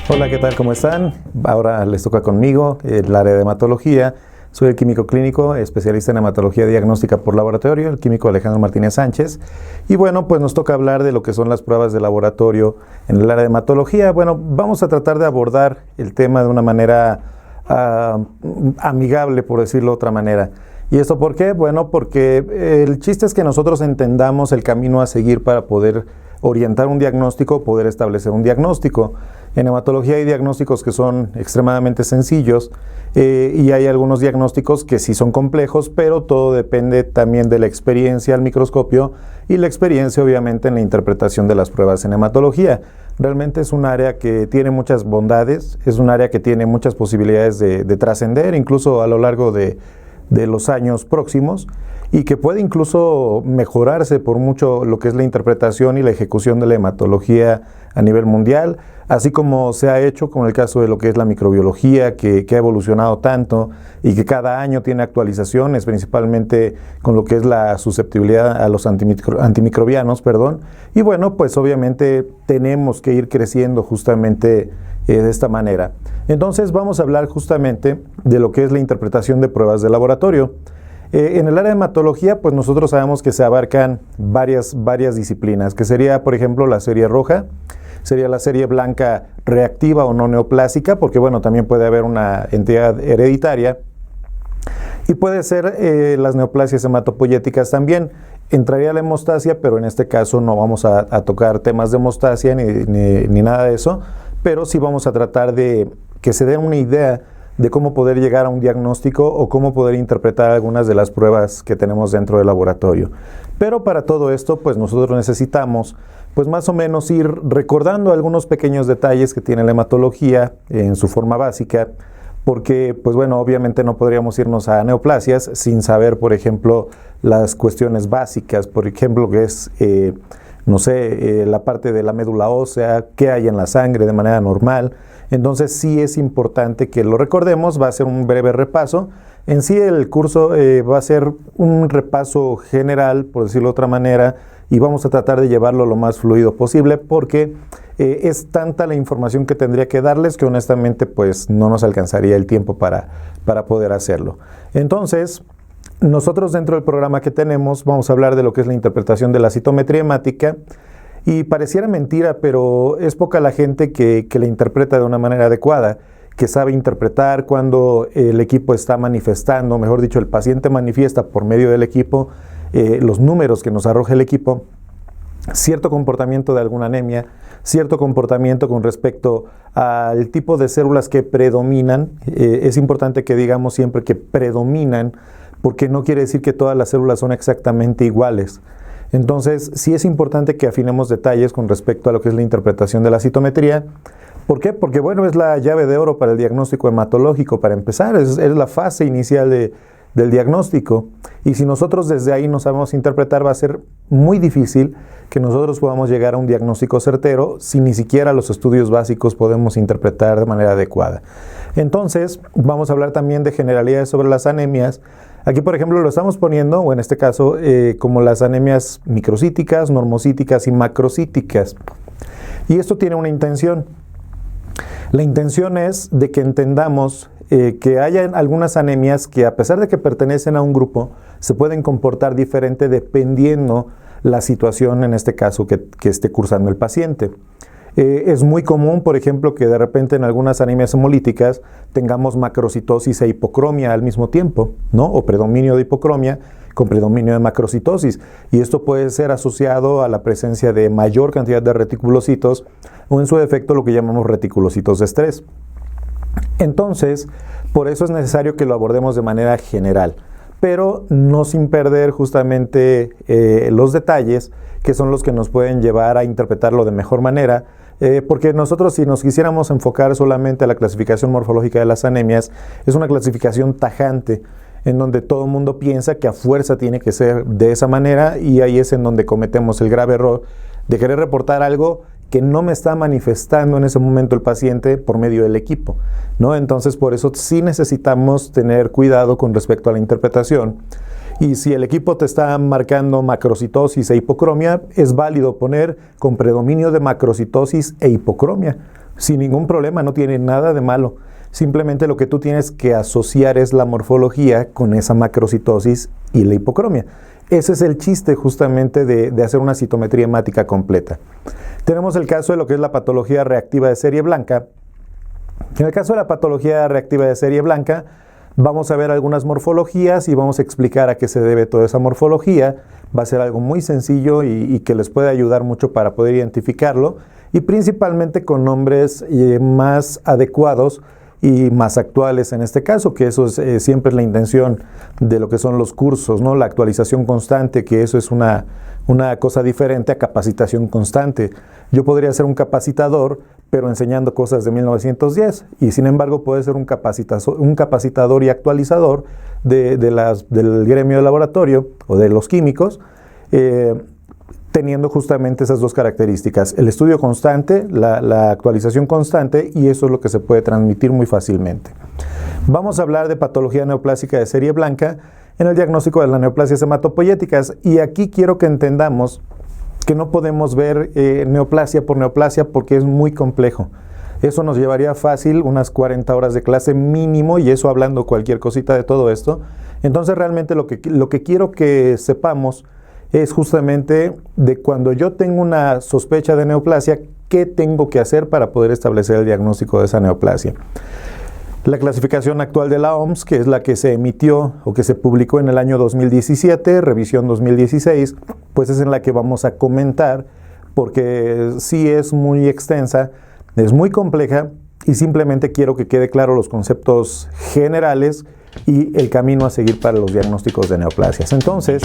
Hola, ¿qué tal? ¿Cómo están? Ahora les toca conmigo el área de hematología. Soy el químico clínico, especialista en hematología diagnóstica por laboratorio, el químico Alejandro Martínez Sánchez. Y bueno, pues nos toca hablar de lo que son las pruebas de laboratorio en el área de hematología. Bueno, vamos a tratar de abordar el tema de una manera amigable, por decirlo de otra manera. ¿Y esto por qué? Bueno, porque el chiste es que nosotros entendamos el camino a seguir para poder orientar un diagnóstico, poder establecer un diagnóstico. En hematología hay diagnósticos que son extremadamente sencillos y hay algunos diagnósticos que sí son complejos, pero todo depende también de la experiencia al microscopio y la experiencia obviamente en la interpretación de las pruebas en hematología. Realmente es un área que tiene muchas bondades, es un área que tiene muchas posibilidades de trascender, incluso a lo largo de los años próximos, y que puede incluso mejorarse por mucho lo que es la interpretación y la ejecución de la hematología a nivel mundial, así como se ha hecho con el caso de lo que es la microbiología, que ha evolucionado tanto y que cada año tiene actualizaciones, principalmente con lo que es la susceptibilidad a los antimicrobianos, y bueno, pues obviamente tenemos que ir creciendo justamente de esta manera. Entonces vamos a hablar justamente de lo que es la interpretación de pruebas de laboratorio. En el área de hematología, pues nosotros sabemos que se abarcan varias disciplinas, que sería, por ejemplo, la serie roja, sería la serie blanca reactiva o no neoplásica, porque bueno, también puede haber una entidad hereditaria, y puede ser las neoplasias hematopoyéticas también. Entraría la hemostasia, pero en este caso no vamos a tocar temas de hemostasia ni nada de eso, pero sí vamos a tratar de que se dé una idea de cómo poder llegar a un diagnóstico o cómo poder interpretar algunas de las pruebas que tenemos dentro del laboratorio. Pero para todo esto, pues nosotros necesitamos, pues más o menos ir recordando algunos pequeños detalles que tiene la hematología en su forma básica, porque, pues bueno, obviamente no podríamos irnos a neoplasias sin saber, por ejemplo, las cuestiones básicas, por ejemplo, que es, la parte de la médula ósea, qué hay en la sangre de manera normal. Entonces sí es importante que lo recordemos, va a ser un breve repaso. En sí el curso va a ser un repaso general, por decirlo de otra manera, y vamos a tratar de llevarlo lo más fluido posible porque es tanta la información que tendría que darles que honestamente pues no nos alcanzaría el tiempo para poder hacerlo. Entonces, nosotros dentro del programa que tenemos vamos a hablar de lo que es la interpretación de la citometría hemática. Y pareciera mentira, pero es poca la gente que la interpreta de una manera adecuada, que sabe interpretar cuando el equipo está manifestando, mejor dicho, el paciente manifiesta por medio del equipo, los números que nos arroja el equipo, cierto comportamiento de alguna anemia, cierto comportamiento con respecto al tipo de células que predominan. Es importante que digamos siempre que predominan, porque no quiere decir que todas las células son exactamente iguales. Entonces, sí es importante que afinemos detalles con respecto a lo que es la interpretación de la citometría. ¿Por qué? Porque, bueno, es la llave de oro para el diagnóstico hematológico, para empezar, es la fase inicial del diagnóstico. Y si nosotros desde ahí no sabemos interpretar, va a ser muy difícil que nosotros podamos llegar a un diagnóstico certero si ni siquiera los estudios básicos podemos interpretar de manera adecuada. Entonces, vamos a hablar también de generalidades sobre las anemias. Aquí, por ejemplo, lo estamos poniendo, o en este caso, como las anemias microcíticas, normocíticas y macrocíticas. Y esto tiene una intención. La intención es de que entendamos que haya algunas anemias que, a pesar de que pertenecen a un grupo, se pueden comportar diferente dependiendo la situación, en este caso, que esté cursando el paciente. Es muy común, por ejemplo, que de repente en algunas anemias hemolíticas tengamos macrocitosis e hipocromia al mismo tiempo, ¿no? O predominio de hipocromia con predominio de macrocitosis. Y esto puede ser asociado a la presencia de mayor cantidad de reticulocitos o en su defecto lo que llamamos reticulocitos de estrés. Entonces, por eso es necesario que lo abordemos de manera general, pero no sin perder justamente los detalles que son los que nos pueden llevar a interpretarlo de mejor manera, porque nosotros si nos quisiéramos enfocar solamente a la clasificación morfológica de las anemias, es una clasificación tajante, en donde todo el mundo piensa que a fuerza tiene que ser de esa manera y ahí es en donde cometemos el grave error de querer reportar algo que no me está manifestando en ese momento el paciente por medio del equipo, ¿no? Entonces, por eso sí necesitamos tener cuidado con respecto a la interpretación. Y si el equipo te está marcando macrocitosis e hipocromia, es válido poner con predominio de macrocitosis e hipocromia. Sin ningún problema, no tiene nada de malo. Simplemente lo que tú tienes que asociar es la morfología con esa macrocitosis y la hipocromia. Ese es el chiste justamente de hacer una citometría hemática completa. Tenemos el caso de lo que es la patología reactiva de serie blanca. En el caso de la patología reactiva de serie blanca, vamos a ver algunas morfologías y vamos a explicar a qué se debe toda esa morfología. Va a ser algo muy sencillo y que les puede ayudar mucho para poder identificarlo, y principalmente con nombres más adecuados y más actuales en este caso, que eso es siempre la intención de lo que son los cursos, ¿no? La actualización constante, que eso es una cosa diferente a capacitación constante. Yo podría ser un capacitador, pero enseñando cosas de 1910, y sin embargo puede ser un capacitador y actualizador del gremio de laboratorio o de los químicos, teniendo justamente esas dos características: el estudio constante, la actualización constante, y eso es lo que se puede transmitir muy fácilmente. Vamos a hablar de patología neoplásica de serie blanca en el diagnóstico de las neoplasias hematopoyéticas, y aquí quiero que entendamos que no podemos ver neoplasia por neoplasia porque es muy complejo. Eso nos llevaría fácil unas 40 horas de clase mínimo, y eso hablando cualquier cosita de todo esto. Entonces realmente lo que quiero que sepamos es justamente de cuando yo tengo una sospecha de neoplasia, qué tengo que hacer para poder establecer el diagnóstico de esa neoplasia. La clasificación actual de la OMS, que es la que se emitió o que se publicó en el año 2017, revisión 2016, pues es en la que vamos a comentar, porque sí es muy extensa, es muy compleja, y simplemente quiero que quede claro los conceptos generales y el camino a seguir para los diagnósticos de neoplasias. Entonces,